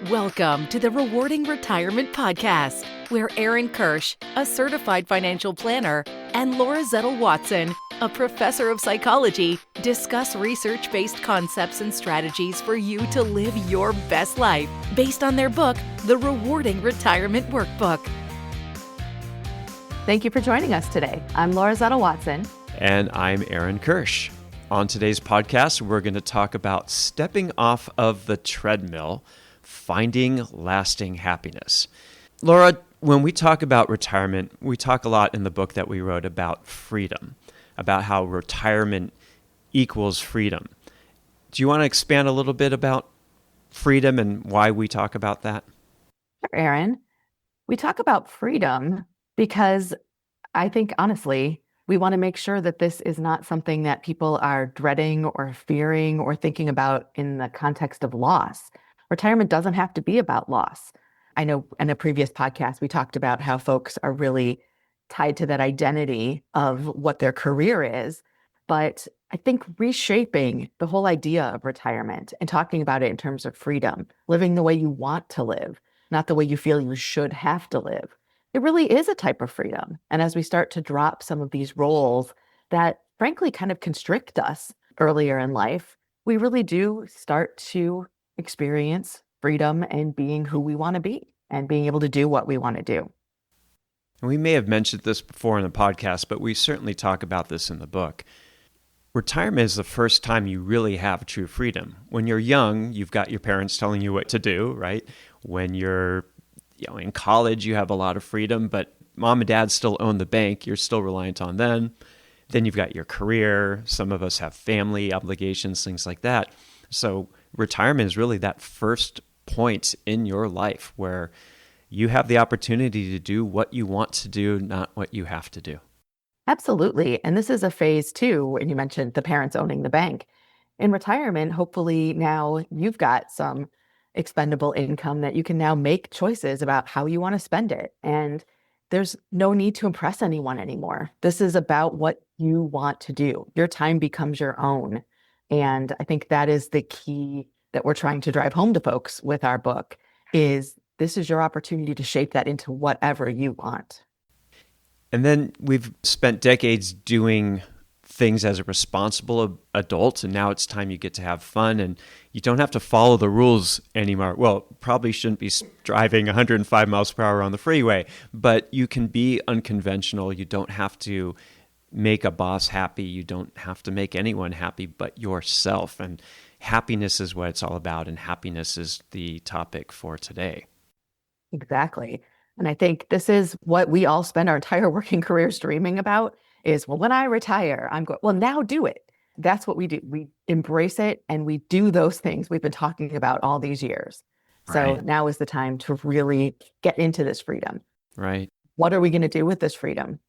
Welcome to the Rewarding Retirement Podcast, where Aaron Kirsch, a certified financial planner, and Laura Zettel-Watson, a professor of psychology, discuss research-based concepts and strategies for you to live your best life based on their book, The Rewarding Retirement Workbook. Thank you for joining us today. I'm Laura Zettel-Watson. And I'm Aaron Kirsch. On today's podcast, we're going to talk about stepping off of the treadmill, finding lasting happiness. Laura, when we talk about retirement, we talk a lot in the book that we wrote about freedom, about how retirement equals freedom. Do you want to expand a little bit about freedom and why we talk about that? Sure, Aaron. We talk about freedom because I think, honestly, we want to make sure that this is not something that people are dreading or fearing or thinking about in the context of loss. Retirement doesn't have to be about loss. I know in a previous podcast, we talked about how folks are really tied to that identity of what their career is. But I think reshaping the whole idea of retirement and talking about it in terms of freedom, living the way you want to live, not the way you feel you should have to live, it really is a type of freedom. And as we start to drop some of these roles that frankly kind of constrict us earlier in life, we really do start to experience freedom and being who we want to be and being able to do what we want to do. We may have mentioned this before in the podcast, but we certainly talk about this in the book. Retirement is the first time you really have true freedom. When you're young, you've got your parents telling you what to do, right? When you're in college, you have a lot of freedom, but mom and dad still own the bank. You're still reliant on them. Then you've got your career. Some of us have family obligations, things like that. So retirement is really that first point in your life where you have the opportunity to do what you want to do, not what you have to do. Absolutely. And this is a phase too, and you mentioned the parents owning the bank. In retirement, hopefully now you've got some expendable income that you can now make choices about how you want to spend it. And there's no need to impress anyone anymore. This is about what you want to do. Your time becomes your own. And I think that is the key that we're trying to drive home to folks with our book is this is your opportunity to shape that into whatever you want. And then we've spent decades doing things as a responsible adult, and now it's time you get to have fun and you don't have to follow the rules anymore. Well, probably shouldn't be driving 105 miles per hour on the freeway, but you can be unconventional. You don't have to make a boss happy. You don't have to make anyone happy but yourself. And happiness is what it's all about, and happiness is the topic for today. Exactly. And I think this is what we all spend our entire working careers dreaming about is, well, when I retire, well, now do it. That's what we do. We embrace it and we do those things we've been talking about all these years. So Right. now is the time to really get into this freedom. Right. What are we going to do with this freedom?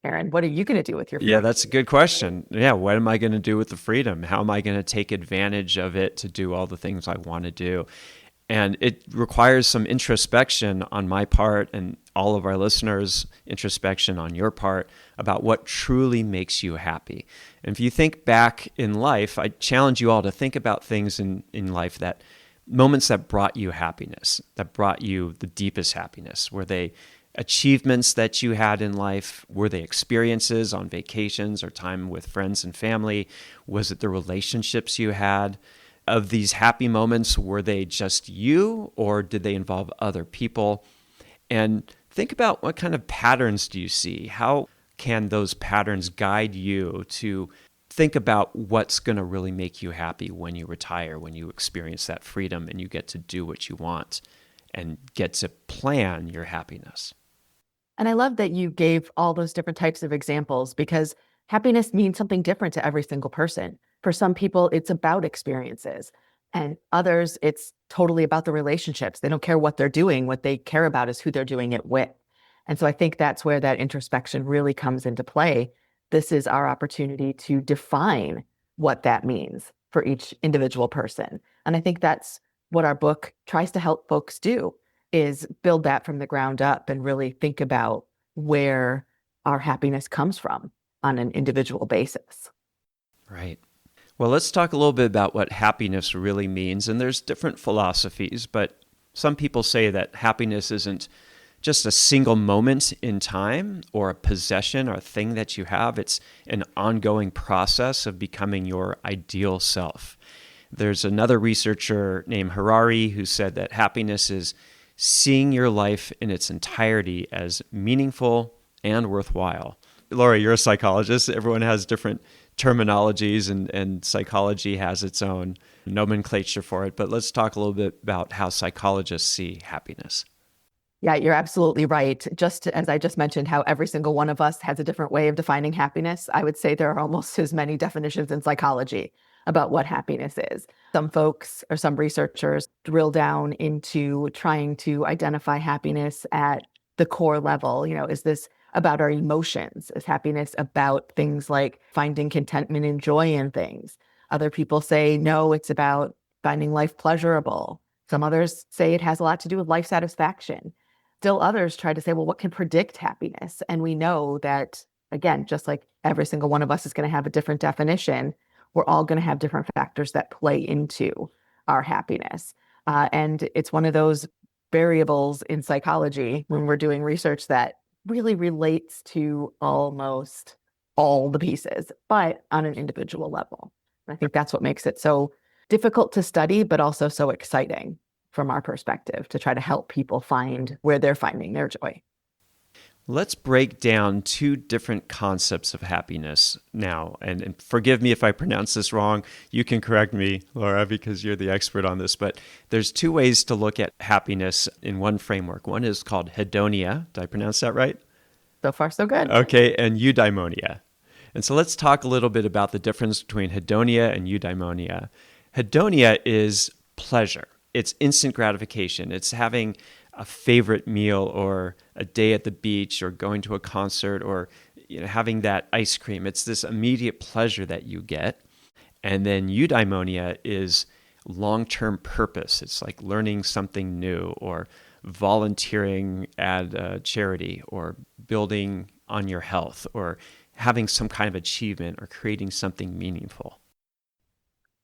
Aaron, what are you going to do with your freedom? Yeah, that's a good question. Yeah, what am I going to do with the freedom? How am I going to take advantage of it to do all the things I want to do? And it requires some introspection on my part and all of our listeners, introspection on your part about what truly makes you happy. And if you think back in life, I challenge you all to think about things in life that moments that brought you happiness, that brought you the deepest happiness. Were they achievements that you had in life? Were they experiences on vacations or time with friends and family? Was it the relationships you had? Of these happy moments, were they just you or did they involve other people? And think about what kind of patterns do you see? How can those patterns guide you to think about what's going to really make you happy when you retire, when you experience that freedom and you get to do what you want and get to plan your happiness? And I love that you gave all those different types of examples because happiness means something different to every single person. For some people, it's about experiences. And others, it's totally about the relationships. They don't care what they're doing. What they care about is who they're doing it with. And so I think that's where that introspection really comes into play. This is our opportunity to define what that means for each individual person. And I think that's what our book tries to help folks do, is build that from the ground up and really think about where our happiness comes from on an individual basis. Right. Well, let's talk a little bit about what happiness really means. And there's different philosophies, but Some people say that happiness isn't just a single moment in time or a possession or a thing that you have. It's an ongoing process of becoming your ideal self. There's another researcher named Harari who said that happiness is seeing your life in its entirety as meaningful and worthwhile. Laura, you're a psychologist. Everyone has different terminologies, and psychology has its own nomenclature for it. But let's talk a little bit about how psychologists see happiness. Yeah, you're absolutely right. Just as I just mentioned, how every single one of us has a different way of defining happiness, I would say there are almost as many definitions in psychology about what happiness is. Some folks or some researchers drill down into trying to identify happiness at the core level. Is this about our emotions? Is happiness about things like finding contentment and joy in things? Other people say, no, it's about finding life pleasurable. Some others say it has a lot to do with life satisfaction. Still others try to say, well, what can predict happiness? And we know that, again, just like every single one of us is going to have a different definition, we're all going to have different factors that play into our happiness. And it's one of those variables in psychology when we're doing research that really relates to almost all the pieces, but on an individual level. And I think that's what makes it so difficult to study, but also so exciting from our perspective to try to help people find where they're finding their joy. Let's break down two different concepts of happiness now. And forgive me if I pronounce this wrong. You can correct me, Laura, because you're the expert on this. But there's two ways to look at happiness in one framework. One is called hedonia. Did I pronounce that right? So far, so good. Okay, and eudaimonia. And so let's talk a little bit about the difference between hedonia and eudaimonia. Hedonia is pleasure. It's instant gratification. It's having a favorite meal or a day at the beach or going to a concert or having that ice cream. It's this immediate pleasure that you get. And then eudaimonia is long-term purpose. It's like learning something new or volunteering at a charity or building on your health or having some kind of achievement or creating something meaningful.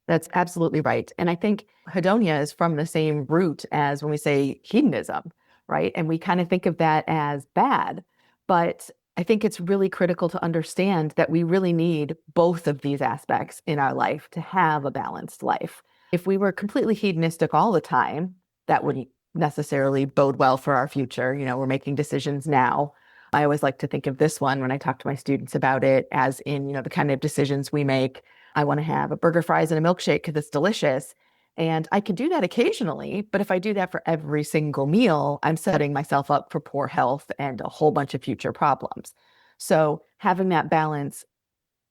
That's absolutely right. And I think hedonia is from the same root as when we say hedonism, right? And we kind of think of that as bad. But I think it's really critical to understand that we really need both of these aspects in our life to have a balanced life. If we were completely hedonistic all the time, that wouldn't necessarily bode well for our future. We're making decisions now. I always like to think of this one when I talk to my students about it as in, the kind of decisions we make. I want to have a burger, fries, and a milkshake because it's delicious. And I can do that occasionally, but if I do that for every single meal, I'm setting myself up for poor health and a whole bunch of future problems. So having that balance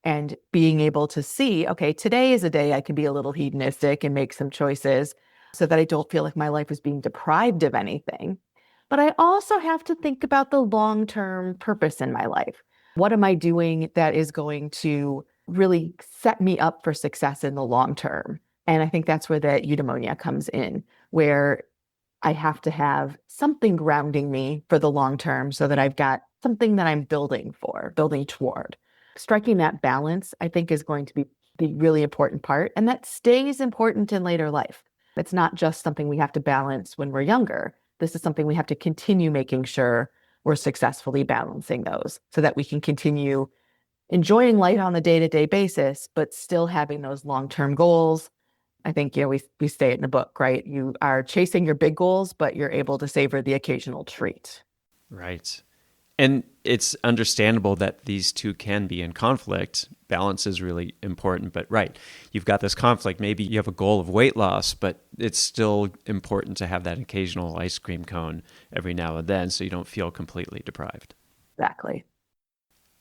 and being able to see, okay, today is a day I can be a little hedonistic and make some choices so that I don't feel like my life is being deprived of anything. But I also have to think about the long-term purpose in my life. What am I doing that is going to really set me up for success in the long term? And I think that's where the eudaimonia comes in, where I have to have something grounding me for the long term so that I've got something that I'm building toward. Striking that balance, I think, is going to be the really important part. And that stays important in later life. It's not just something we have to balance when we're younger. This is something we have to continue making sure we're successfully balancing those so that we can continue enjoying life on the day-to-day basis, but still having those long-term goals. I think, we say it in the book, right? You are chasing your big goals, but you're able to savor the occasional treat. Right. And it's understandable that these two can be in conflict. Balance is really important, but right, you've got this conflict. Maybe you have a goal of weight loss, but it's still important to have that occasional ice cream cone every now and then so you don't feel completely deprived. Exactly.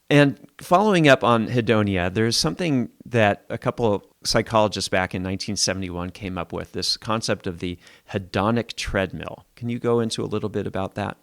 And following up on hedonia, there's something that a couple of psychologists back in 1971 came up with, this concept of the hedonic treadmill. Can you go into a little bit about that?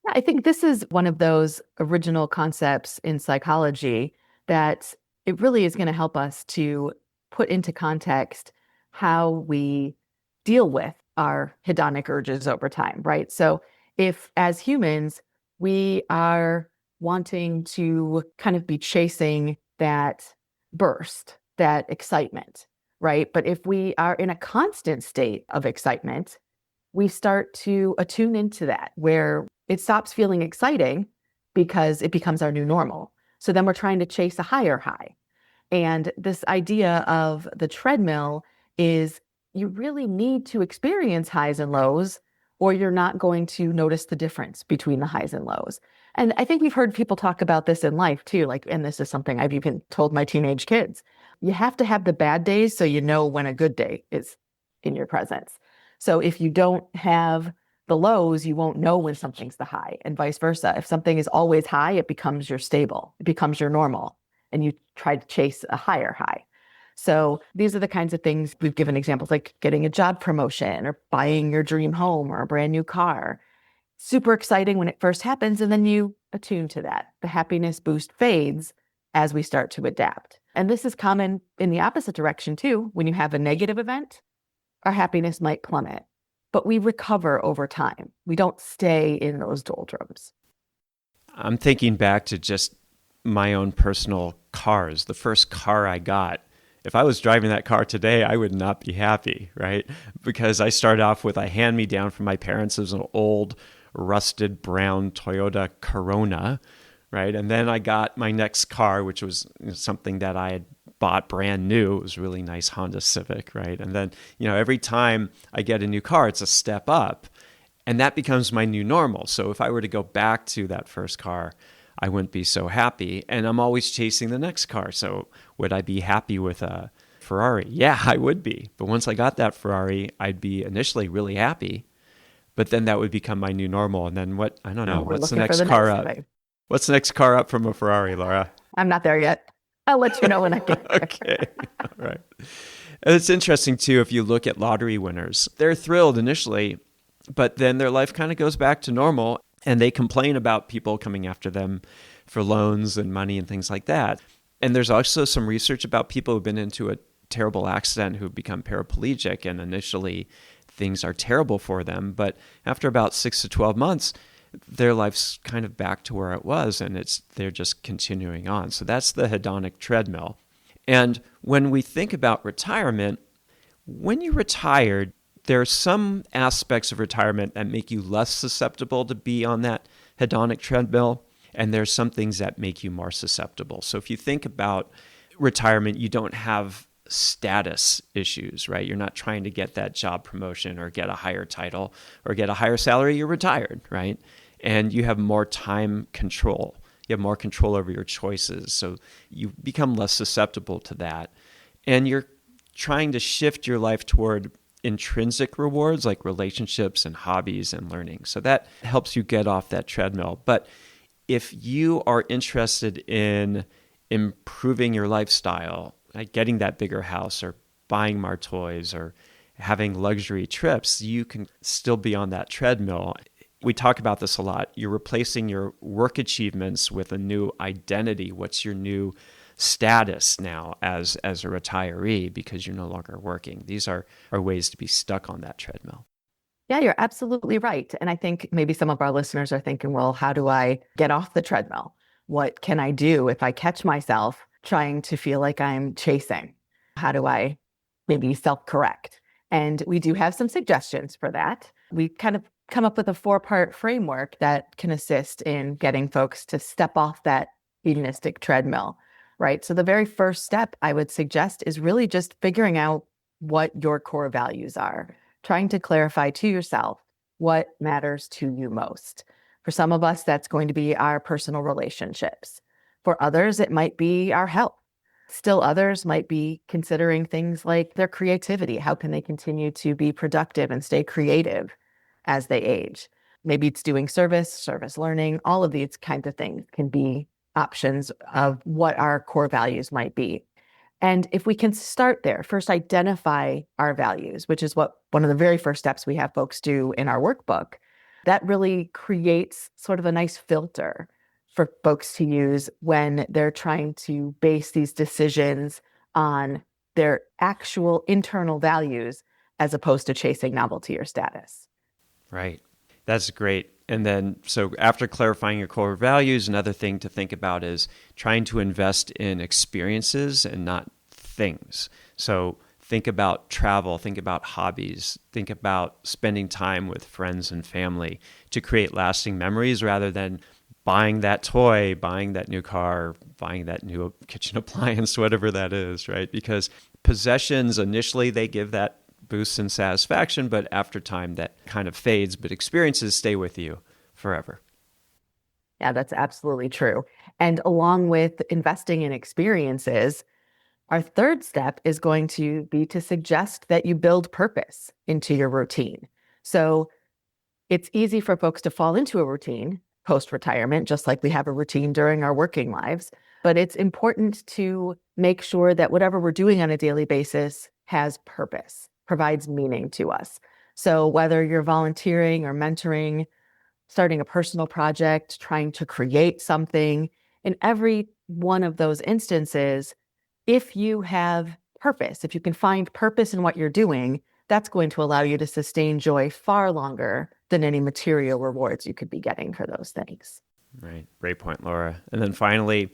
I think this is one of those original concepts in psychology that it really is going to help us to put into context how we deal with our hedonic urges over time, right? So if as humans, we are wanting to kind of be chasing that burst, that excitement, right? But if we are in a constant state of excitement, we start to attune into that, where it stops feeling exciting because it becomes our new normal. So then we're trying to chase a higher high. And this idea of the treadmill is you really need to experience highs and lows, or you're not going to notice the difference between the highs and lows. And I think we've heard people talk about this in life too. Like, and this is something I've even told my teenage kids. You have to have the bad days so you know when a good day is in your presence. So if you don't have the lows, you won't know when something's the high, and vice versa. If something is always high, it becomes your stable, it becomes your normal, and you try to chase a higher high. So these are the kinds of things we've given examples, like getting a job promotion or buying your dream home or a brand new car. Super exciting when it first happens, and then you attune to that. The happiness boost fades as we start to adapt. And this is common in the opposite direction too. When you have a negative event, our happiness might plummet, but we recover over time. We don't stay in those doldrums. I'm thinking back to just my own personal cars. The first car I got, if I was driving that car today, I would not be happy, right? Because I started off with a hand-me-down from my parents. It was an old, rusted brown Toyota Corona, right? And then I got my next car, which was something that I had bought brand new. It was a really nice Honda Civic, right? And then, every time I get a new car, it's a step up. And that becomes my new normal. So if I were to go back to that first car, I wouldn't be so happy. And I'm always chasing the next car. So would I be happy with a Ferrari? Yeah, I would be. But once I got that Ferrari, I'd be initially really happy. But then that would become my new normal. And then I don't know, what's the next car up? What's the next car up from a Ferrari, Laura? I'm not there yet. I'll let you know when I get there. Okay, all right. And it's interesting, too, if you look at lottery winners. They're thrilled initially, but then their life kind of goes back to normal, and they complain about people coming after them for loans and money and things like that. And there's also some research about people who've been into a terrible accident who've become paraplegic, and initially things are terrible for them. But after about 6 to 12 months, their life's kind of back to where it was, and they're just continuing on. So that's the hedonic treadmill. And when we think about retirement, when you're retired, there are some aspects of retirement that make you less susceptible to be on that hedonic treadmill, and there's some things that make you more susceptible. So if you think about retirement, you don't have status issues, right? You're not trying to get that job promotion or get a higher title or get a higher salary. You're retired, right? And you have more time control. You have more control over your choices. So you become less susceptible to that. And you're trying to shift your life toward intrinsic rewards like relationships and hobbies and learning. So that helps you get off that treadmill. But if you are interested in improving your lifestyle, like getting that bigger house or buying more toys or having luxury trips, you can still be on that treadmill. We talk about this a lot. You're replacing your work achievements with a new identity. What's your new status now as a retiree because you're no longer working? These are ways to be stuck on that treadmill. Yeah, you're absolutely right. And I think maybe some of our listeners are thinking, well, how do I get off the treadmill? What can I do if I catch myself trying to feel like I'm chasing? How do I maybe self-correct? And we do have some suggestions for that. We kind of come up with a 4-part framework that can assist in getting folks to step off that hedonistic treadmill, right? So the very first step I would suggest is really just figuring out what your core values are, trying to clarify to yourself what matters to you most. For some of us, that's going to be our personal relationships. For others, it might be our health. Still others might be considering things like their creativity. How can they continue to be productive and stay creative as they age? Maybe it's doing service learning. All of these kinds of things can be options of what our core values might be. And if we can start there, first identify our values, which is what one of the very first steps we have folks do in our workbook, that really creates sort of a nice filter for folks to use when they're trying to base these decisions on their actual internal values as opposed to chasing novelty or status. Right. That's great. And then, so after clarifying your core values, another thing to think about is trying to invest in experiences and not things. So think about travel, think about hobbies, think about spending time with friends and family to create lasting memories rather than buying that toy, buying that new car, buying that new kitchen appliance, whatever that is, right? Because possessions initially, they give that boost in satisfaction, but after time that kind of fades, but experiences stay with you forever. Yeah, that's absolutely true. And along with investing in experiences, our third step is going to be to suggest that you build purpose into your routine. So it's easy for folks to fall into a routine post-retirement, just like we have a routine during our working lives. But it's important to make sure that whatever we're doing on a daily basis has purpose, provides meaning to us. So whether you're volunteering or mentoring, starting a personal project, trying to create something, in every one of those instances, if you have purpose, if you can find purpose in what you're doing, that's going to allow you to sustain joy far longer than any material rewards you could be getting for those things. Right. Great point, Laura. And then finally,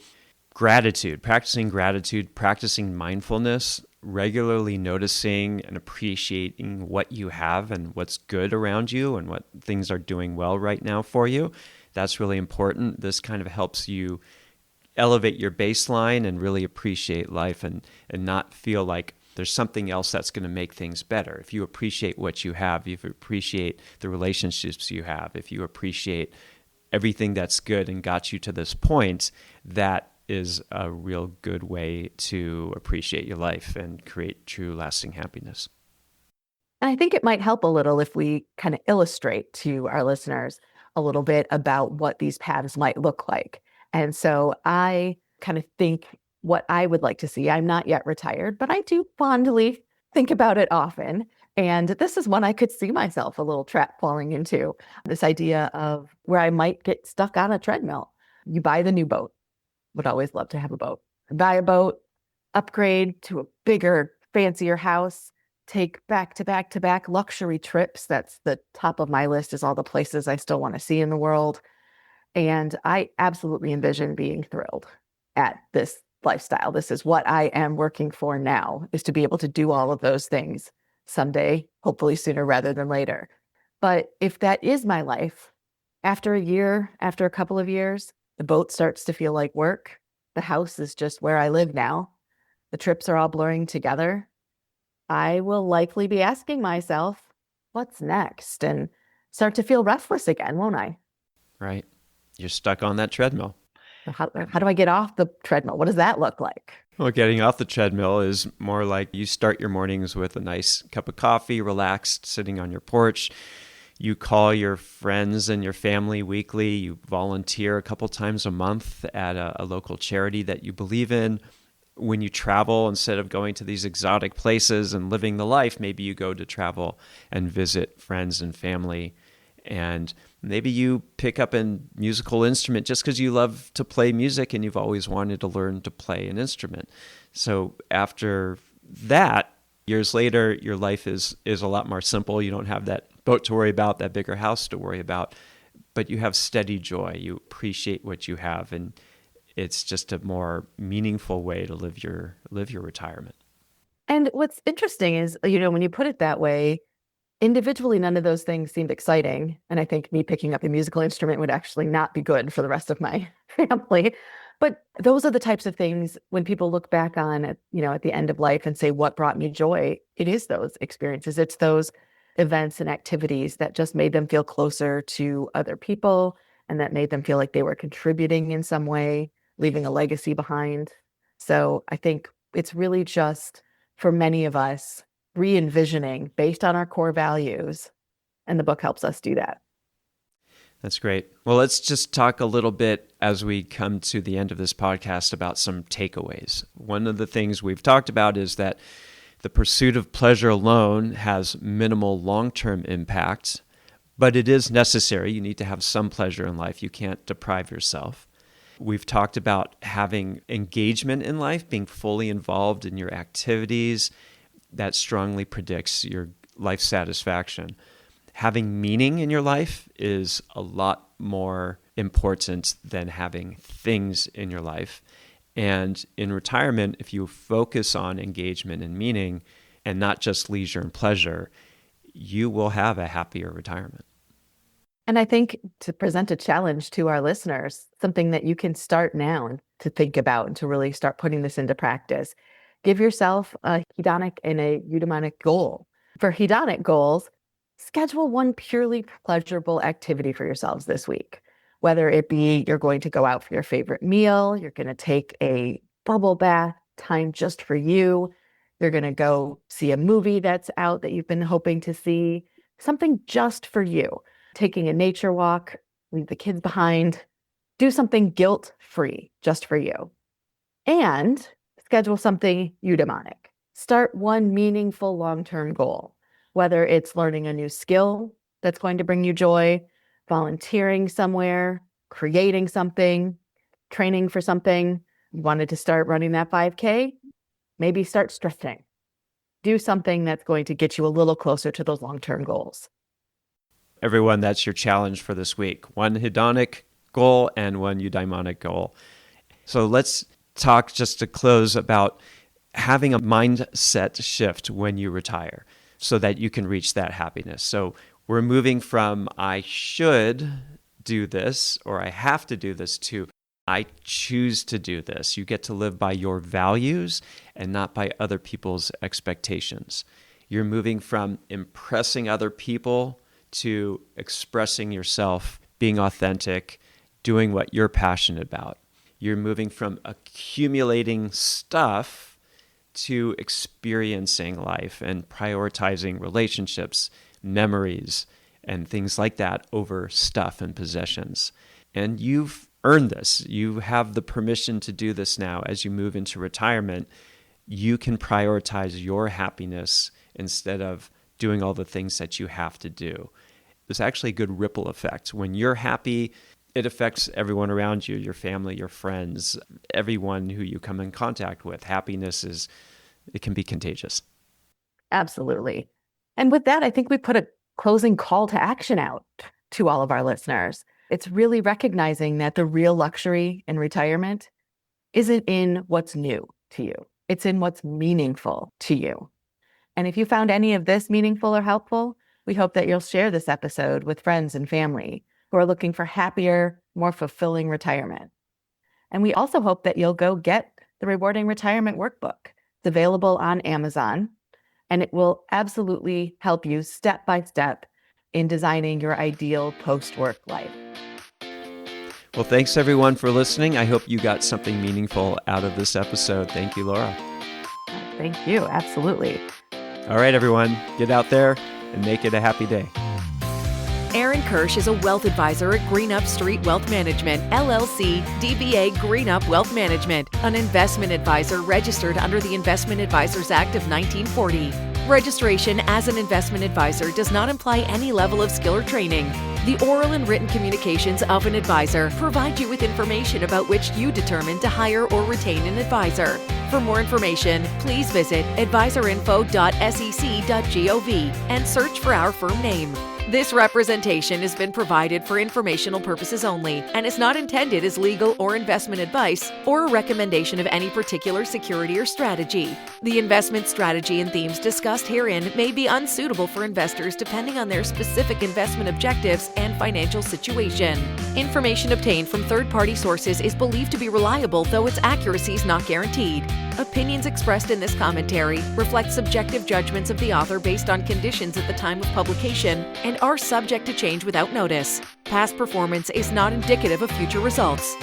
gratitude, practicing mindfulness, regularly noticing and appreciating what you have and what's good around you and what things are doing well right now for you. That's really important. This kind of helps you elevate your baseline and really appreciate life and not feel like there's something else that's going to make things better. If you appreciate what you have, if you appreciate the relationships you have, if you appreciate everything that's good and got you to this point, that is a real good way to appreciate your life and create true lasting happiness. And I think it might help a little if we kind of illustrate to our listeners a little bit about what these paths might look like. And so I kind of think what I would like to see. I'm not yet retired, but I do fondly think about it often. And this is one I could see myself a little trap falling into, this idea of where I might get stuck on a treadmill. You buy the new boat. Would always love to have a boat. Buy a boat, upgrade to a bigger, fancier house, take back-to-back luxury trips. That's the top of my list, is all the places I still want to see in the world. And I absolutely envision being thrilled at this lifestyle. This is what I am working for now, is to be able to do all of those things someday, hopefully sooner rather than later. But if that is my life, after a year, after a couple of years, the boat starts to feel like work. The house is just where I live now. The trips are all blurring together. I will likely be asking myself, what's next? And start to feel restless again, won't I? Right. You're stuck on that treadmill. How do I get off the treadmill? What does that look like? Well, getting off the treadmill is more like you start your mornings with a nice cup of coffee, relaxed, sitting on your porch. You call your friends and your family weekly. You volunteer a couple times a month at a local charity that you believe in. When you travel, instead of going to these exotic places and living the life, maybe you go to travel and visit friends and family. And maybe you pick up a musical instrument just because you love to play music and you've always wanted to learn to play an instrument. So after that, years later, your life is a lot more simple. You don't have that boat to worry about, that bigger house to worry about, but you have steady joy. You appreciate what you have, and it's just a more meaningful way to live your retirement. And what's interesting is, when you put it that way, individually, none of those things seemed exciting. And I think me picking up a musical instrument would actually not be good for the rest of my family. But those are the types of things when people look back on at the end of life and say, what brought me joy? It is those experiences. It's those events and activities that just made them feel closer to other people and that made them feel like they were contributing in some way, leaving a legacy behind. So I think it's really just, for many of us, re-envisioning based on our core values. And the book helps us do that. That's great. Well, let's just talk a little bit as we come to the end of this podcast about some takeaways. One of the things we've talked about is that the pursuit of pleasure alone has minimal long-term impact, but it is necessary. You need to have some pleasure in life. You can't deprive yourself. We've talked about having engagement in life, being fully involved in your activities. That strongly predicts your life satisfaction. Having meaning in your life is a lot more important than having things in your life. And in retirement, if you focus on engagement and meaning, and not just leisure and pleasure, you will have a happier retirement. And I think to present a challenge to our listeners, something that you can start now to think about and to really start putting this into practice, give yourself a hedonic and a eudaimonic goal. For hedonic goals, schedule one purely pleasurable activity for yourselves this week. Whether it be you're going to go out for your favorite meal, you're going to take a bubble bath time just for you, you're going to go see a movie that's out that you've been hoping to see, something just for you. Taking a nature walk, leave the kids behind, do something guilt-free just for you. And schedule something eudaimonic. Start one meaningful long-term goal, whether it's learning a new skill that's going to bring you joy, volunteering somewhere, creating something, training for something. You wanted to start running that 5K? Maybe start stretching. Do something that's going to get you a little closer to those long-term goals. Everyone, that's your challenge for this week. One hedonic goal and one eudaimonic goal. So let's talk just to close about having a mindset shift when you retire so that you can reach that happiness. So we're moving from I should do this or I have to do this to I choose to do this. You get to live by your values and not by other people's expectations. You're moving from impressing other people to expressing yourself, being authentic, doing what you're passionate about. You're moving from accumulating stuff to experiencing life and prioritizing relationships, memories, and things like that over stuff and possessions. And you've earned this. You have the permission to do this now. As you move into retirement, you can prioritize your happiness instead of doing all the things that you have to do. There's actually a good ripple effect. When you're happy, it affects everyone around you, your family, your friends, everyone who you come in contact with. Happiness it can be contagious. Absolutely. And with that, I think we put a closing call to action out to all of our listeners. It's really recognizing that the real luxury in retirement isn't in what's new to you. It's in what's meaningful to you. And if you found any of this meaningful or helpful, we hope that you'll share this episode with friends and family who are looking for happier, more fulfilling retirement. And we also hope that you'll go get the Rewarding Retirement Workbook. It's available on Amazon, and it will absolutely help you step by step in designing your ideal post-work life. Well, thanks everyone for listening. I hope you got something meaningful out of this episode. Thank you, Laura. Thank you. Absolutely. All right, everyone, get out there and make it a happy day. Aaron Kirsch is a wealth advisor at Greenup Street Wealth Management, LLC, DBA Greenup Wealth Management, an investment advisor registered under the Investment Advisors Act of 1940. Registration as an investment advisor does not imply any level of skill or training. The oral and written communications of an advisor provide you with information about which you determine to hire or retain an advisor. For more information, please visit advisorinfo.sec.gov and search for our firm name. This representation has been provided for informational purposes only and is not intended as legal or investment advice or a recommendation of any particular security or strategy. The investment strategy and themes discussed herein may be unsuitable for investors depending on their specific investment objectives and financial situation. Information obtained from third-party sources is believed to be reliable, though its accuracy is not guaranteed. Opinions expressed in this commentary reflect subjective judgments of the author based on conditions at the time of publication and are subject to change without notice. Past performance is not indicative of future results.